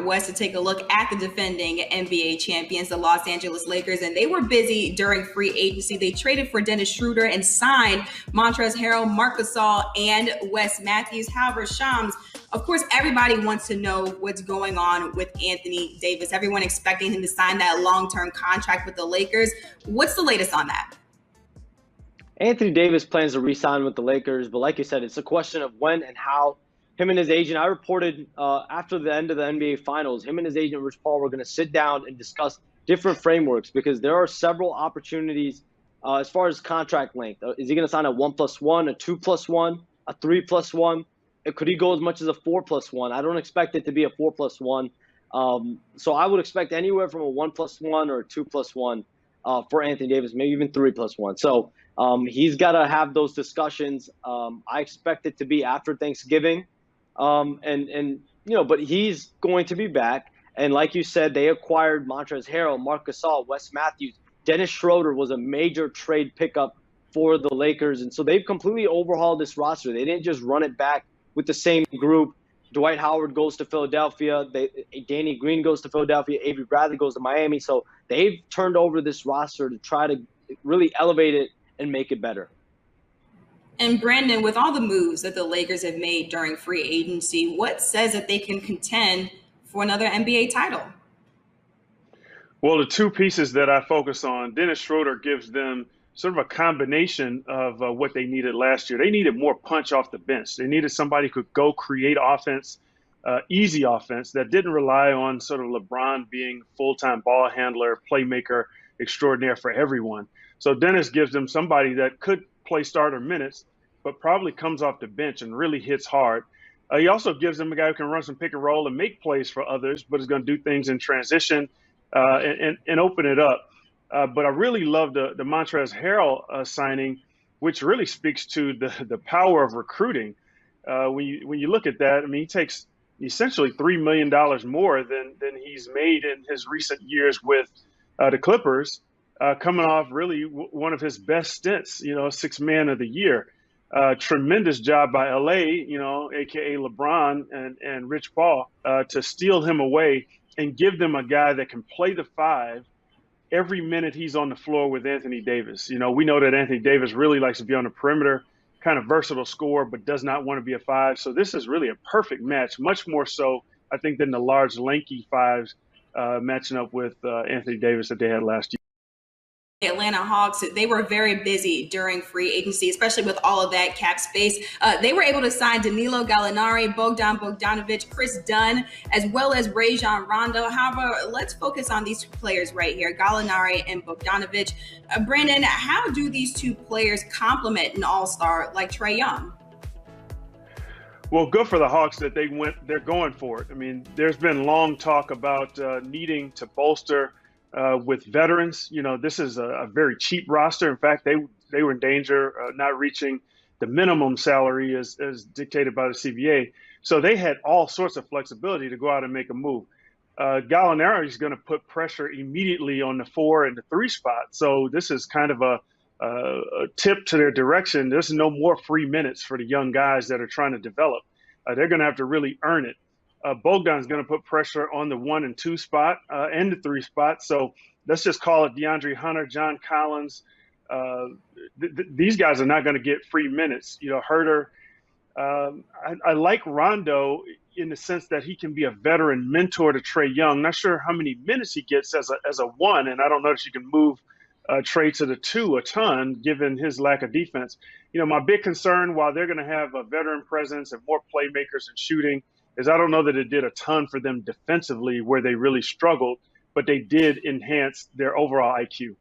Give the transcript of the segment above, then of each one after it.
west to take a look at the defending NBA champions, the Los Angeles Lakers, and they were busy during free agency. They traded for Dennis Schroeder and signed Montrezl Harrell, Marc Gasol, and Wes Matthews. However, Shams, of course, everybody wants to know what's going on with Anthony Davis. Everyone expecting him to sign that long-term contract with the Lakers. What's the latest on that? Anthony Davis plans to re-sign with the Lakers, but like you said, it's a question of when and how. Him and his agent, I reported after the end of the NBA Finals, him and his agent, Rich Paul, were going to sit down and discuss different frameworks because there are several opportunities as far as contract length. Is he going to sign a 1+1, a 2+1, a 3+1? Could he go as much as a 4+1? I don't expect it to be a 4+1. So I would expect anywhere from a 1+1 or a 2+1 for Anthony Davis, maybe even 3+1. So he's got to have those discussions. I expect it to be after Thanksgiving. But he's going to be back. And like you said, they acquired Montrezl Harrell, Marc Gasol, Wes Matthews. Dennis Schroeder was a major trade pickup for the Lakers. And so they've completely overhauled this roster. They didn't just run it back with the same group. Dwight Howard goes to Philadelphia. Danny Green goes to Philadelphia. Avery Bradley goes to Miami. So they've turned over this roster to try to really elevate it and make it better. And Brandon, with all the moves that the Lakers have made during free agency, what says that they can contend for another NBA title? Well, the two pieces that I focus on, Dennis Schroeder gives them sort of a combination of what they needed last year. They needed more punch off the bench. They needed somebody who could go create offense, easy offense that didn't rely on sort of LeBron being full-time ball handler, playmaker extraordinaire for everyone. So Dennis gives them somebody that could play starter minutes, but probably comes off the bench and really hits hard. He also gives them a guy who can run some pick and roll and make plays for others, but is going to do things in transition and open it up. But I really love the Montrezl Harrell signing, which really speaks to the power of recruiting. When you look at that, I mean, he takes essentially $3 million more than he's made in his recent years with the Clippers, coming off really one of his best stints, sixth man of the year. Tremendous job by LA, aka LeBron and Rich Paul, to steal him away and give them a guy that can play the five every minute he's on the floor with Anthony Davis. We know that Anthony Davis really likes to be on the perimeter, kind of versatile scorer, but does not want to be a five. So this is really a perfect match, much more so, I think, than the large, lanky fives matching up with Anthony Davis that they had last year. The Atlanta Hawks, they were very busy during free agency, especially with all of that cap space. They were able to sign Danilo Gallinari, Bogdan Bogdanovic, Chris Dunn, as well as Rajon Rondo. However, let's focus on these two players right here, Gallinari and Bogdanovic. Brandon, how do these two players complement an all-star like Trae Young? Well, good for the Hawks that they're going for it. I mean, there's been long talk about needing to bolster with veterans. This is a very cheap roster. In fact, they were in danger of not reaching the minimum salary as dictated by the CBA. So they had all sorts of flexibility to go out and make a move. Gallinari is going to put pressure immediately on the 4 and the 3 spot. So this is kind of a tip to their direction. There's no more free minutes for the young guys that are trying to develop. They're going to have to really earn it. Bogdan's going to put pressure on the 1 and 2 spot and the 3 spot. So let's just call it DeAndre Hunter, John Collins. These guys are not going to get free minutes. Herter. I like Rondo in the sense that he can be a veteran mentor to Trae Young. Not sure how many minutes he gets as a 1, and I don't know if you can move Trae to the 2 a ton given his lack of defense. My big concern, while they're going to have a veteran presence and more playmakers and shooting, is I don't know that it did a ton for them defensively where they really struggled, but they did enhance their overall IQ.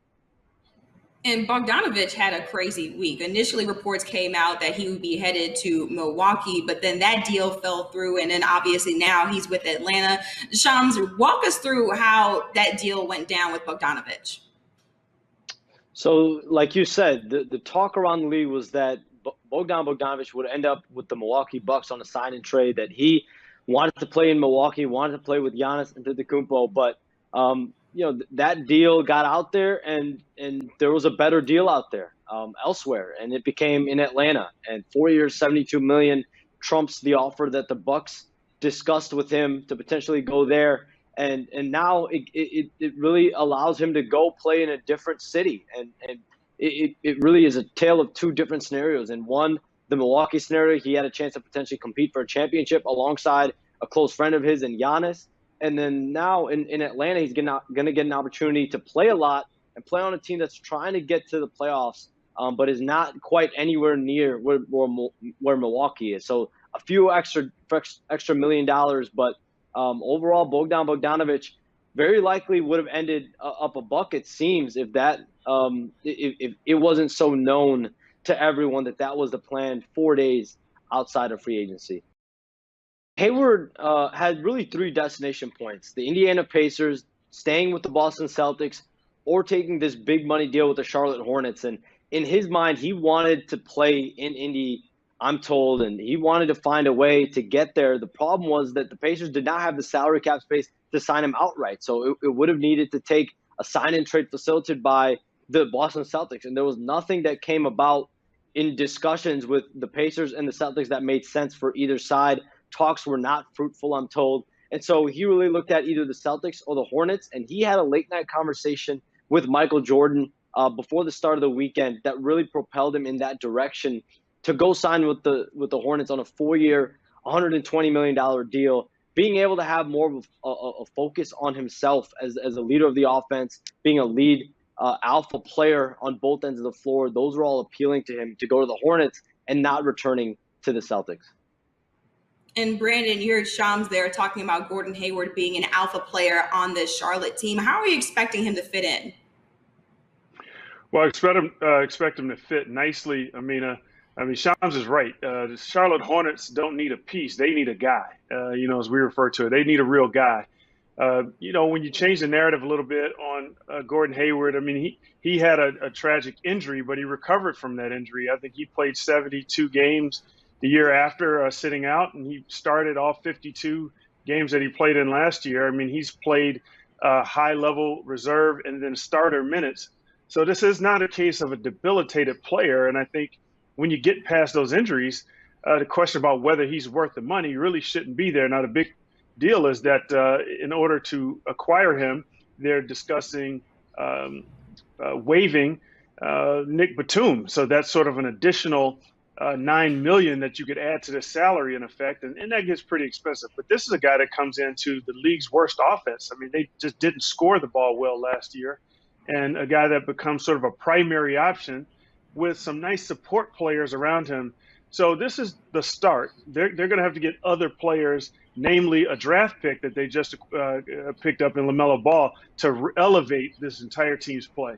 And Bogdanovic had a crazy week. Initially, reports came out that he would be headed to Milwaukee, but then that deal fell through. And then obviously now he's with Atlanta. Shams, walk us through how that deal went down with Bogdanovic. So like you said, the talk around the league was that Bogdan Bogdanovic would end up with the Milwaukee Bucks on a sign and trade, that he wanted to play in Milwaukee, wanted to play with Giannis Antetokounmpo, but that deal got out there and there was a better deal out there elsewhere, and it became in Atlanta, and 4 years, $72 million trumps the offer that the Bucks discussed with him to potentially go there. And now it really allows him to go play in a different city. And it really is a tale of two different scenarios. In one, the Milwaukee scenario, he had a chance to potentially compete for a championship alongside a close friend of his in Giannis. And then now in Atlanta, he's going to get an opportunity to play a lot and play on a team that's trying to get to the playoffs, but is not quite anywhere near where Milwaukee is. So a few extra $1 million, but overall, Bogdanovic very likely would have ended up a buck, it seems, if it wasn't so known to everyone that was the plan 4 days outside of free agency. Hayward had really three destination points: the Indiana Pacers, staying with the Boston Celtics, or taking this big money deal with the Charlotte Hornets. And in his mind, he wanted to play in Indy, I'm told, and he wanted to find a way to get there. The problem was that the Pacers did not have the salary cap space to sign him outright. So it would have needed to take a sign-and-trade facilitated by the Boston Celtics. And there was nothing that came about in discussions with the Pacers and the Celtics that made sense for either side. Talks were not fruitful, I'm told. And so he really looked at either the Celtics or the Hornets, and he had a late-night conversation with Michael Jordan before the start of the weekend that really propelled him in that direction to go sign with the Hornets on a 4-year, $120 million deal, being able to have more of a focus on himself as a leader of the offense, being a lead alpha player on both ends of the floor. Those were all appealing to him to go to the Hornets and not returning to the Celtics. And Brandon, you heard Shams there talking about Gordon Hayward being an alpha player on this Charlotte team. How are you expecting him to fit in? Well, I expect him to fit nicely. I mean, Shams is right. The Charlotte Hornets don't need a piece; they need a guy. As we refer to it, they need a real guy. When you change the narrative a little bit on Gordon Hayward, I mean, he had a tragic injury, but he recovered from that injury. I think he played 72 games the year after sitting out, and he started all 52 games that he played in last year. I mean, he's played high-level reserve and then starter minutes. So this is not a case of a debilitated player. And I think when you get past those injuries, the question about whether he's worth the money really shouldn't be there. Now, the big deal is that in order to acquire him, they're discussing waiving Nick Batum. So that's sort of an additional $9 million that you could add to the salary in effect, and that gets pretty expensive. But this is a guy that comes into the league's worst offense. I mean, they just didn't score the ball well last year, and a guy that becomes sort of a primary option with some nice support players around him. So this is the start. They're going to have to get other players, namely a draft pick that they just picked up in LaMelo Ball, to elevate this entire team's play.